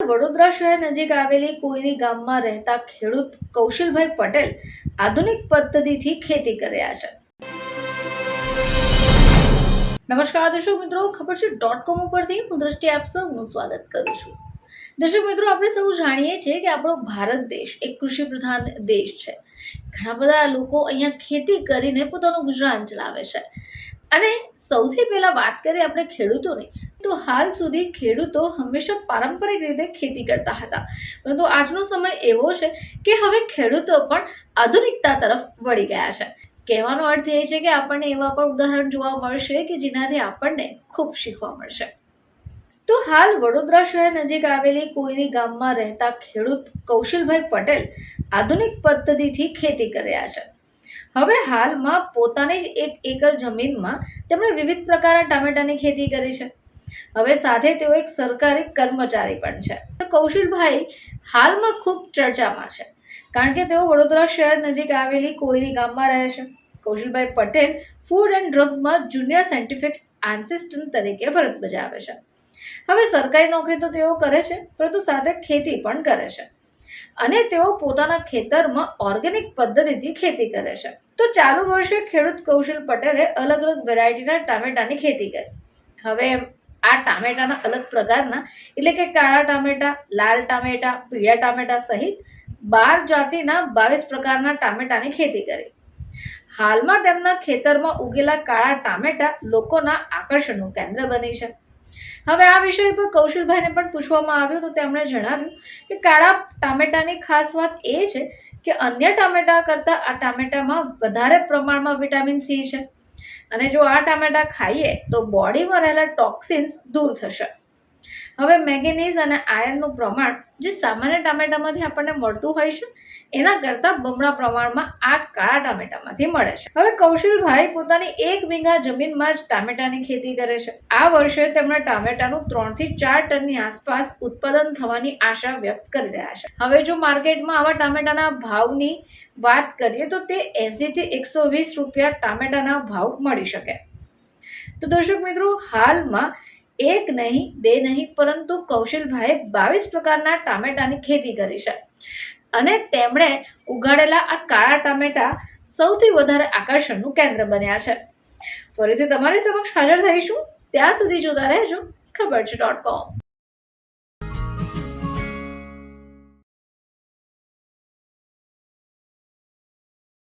વડોદરા શહેર નજીક આવેલી કોયલી ગામમાં રહેતા ખેડૂત કૌશલભાઈ પટેલ આધુનિક પદ્ધતિથી ખેતી કર્યા છે। નમસ્કાર દર્શક મિત્રો, ખબર છે .com ઉપરથી હું દ્રષ્ટિ આપ સૌનું સ્વાગત કરું છું। દર્શક મિત્રો, આપણે સૌ જાણીએ છીએ કે આપણો ભારત દેશ એક કૃષિ પ્રધાન દેશ છે। ઘણા બધા લોકો અહીંયા ખેતી કરીને પોતાનું ગુજરાન ચલાવે છે અને સૌથી પહેલા વાત કરીએ આપણે ખેડૂતોની, તો હાલ સુધી ખેડૂતો હંમેશા પારંપરિક રીતે ખેતી કરતા હતા, પરંતુ આજનો સમય એવો છે કે હવે ખેડૂતો પણ આધુનિકતા તરફ વળી ગયા છે। કહેવાનો અર્થ એ છે કે આપણને એવા પણ ઉદાહરણ જોવા મળશે કે જેનાથી આપણને ખૂબ શીખવા મળશે। તો હાલ વડોદરા શહેર નજીક આવેલી કોયલી ગામમાં રહેતા ખેડૂત કૌશલભાઈ પટેલ આધુનિક પદ્ધતિથી ખેતી કર્યા છે। હવે હાલમાં પોતાની જ 1 એકર જમીનમાં તેમણે વિવિધ પ્રકારના ટામેટાની ખેતી કરી છે। હવે સાથે તેઓ એક સરકારી કર્મચારી પણ છે। કૌશલભાઈ હાલમાં ખૂબ ચર્ચામાં છે કારણ કે તેઓ વડોદરા શહેર નજીક આવેલી કોયલી ગામમાં રહે છે। કૌશલભાઈ પટેલ ફૂડ એન્ડ ડ્રગ્સમાં જુનિયર સાયન્ટિફિક આસિસ્ટન્ટ તરીકે ફરજ બજાવે છે। હવે સરકારી નોકરી તો તેઓ કરે છે, પરંતુ સાથે ખેતી પણ કરે છે અને તેઓ પોતાના ખેતરમાં ઓર્ગેનિક પદ્ધતિથી ખેતી કરે છે। તો ચાલુ વર્ષે ખેડૂત કૌશલ પટેલે અલગ અલગ વેરાયટીના ટામેટાની ખેતી કરી। હવે આ ટામેટાના અલગ પ્રકારના એટલે કે કાળા ટામેટા, લાલ ટામેટા, પીળા ટામેટા સહિત 12 જાતિના 22 પ્રકારના ટામેટાની ખેતી કરી। હાલમાં તેમના ખેતરમાં ઉગેલા કાળા ટામેટા લોકોના આકર્ષણનું કેન્દ્ર બની છે। હવે આ વિષય પર કૌશલભાઈને પણ પૂછવામાં આવ્યું તો તેમણે જણાવ્યું કે કાળા ટામેટાની ખાસ વાત એ છે કે અન્ય ટામેટા કરતાં આ ટામેટામાં વધારે પ્રમાણમાં વિટામિન સી છે અને જો આ ટામેટા ખાઈએ તો બોડીમાં રહેલા ટોક્સિન્સ દૂર થશે। હવે મેંગેનીઝ અને આયર્નનું પ્રમાણ જે સામાન્ય ટામેટામાંથી આપણને મળતું હોય છે એના કરતાં બમણા પ્રમાણમાં આ કાળા ટામેટામાંથી મળે છે। હવે કૌશલભાઈ પોતાની 1 વીઘા જમીનમાં જ ટામેટાની ખેતી કરે છે। આ વર્ષે તેમણે ટામેટાનું 3 થી 4 ટનની આસપાસ ઉત્પાદન થવાની આશા વ્યક્ત કરી રહ્યા છે। હવે જો માર્કેટમાં આવા ટામેટાના ભાવની વાત કરીએ તો તે 80 થી 120 રૂપિયા ટામેટાના ભાવ મળી શકે। તો દર્શક મિત્રો, હાલમાં 1 નહીં 2 નહીં પરંતુ કૌશલભાઈએ 22 પ્રકારના ટામેટાની ખેતી કરી છે અને તેમણે ઉગાડેલા આ કાળા ટામેટા સૌથી વધારે આકર્ષણનું કેન્દ્ર બન્યા છે। ફરીથી તમારી સમક્ષ હાજર થઈશું, ત્યાં સુધી જોતા રહેજો ખબર છે .com।